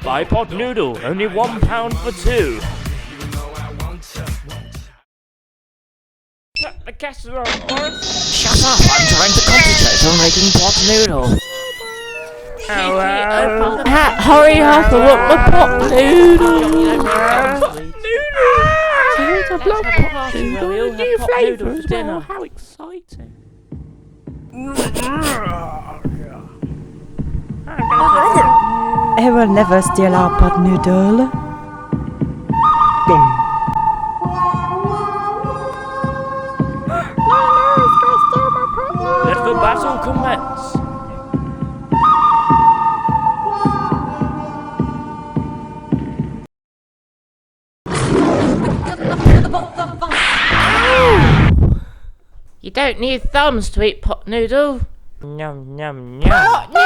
Buy pot noodle, only £1 for 2. The casserole, Shut up, I'm trying to concentrate on making pot noodle. Hurry up and want the pot noodle. Here's a block pot noodle, a new flavour as well. How exciting. He will never steal our pot noodle. let the battle commence. You don't need thumbs to eat pot noodle. Yum, yum, yum. Pot noodle!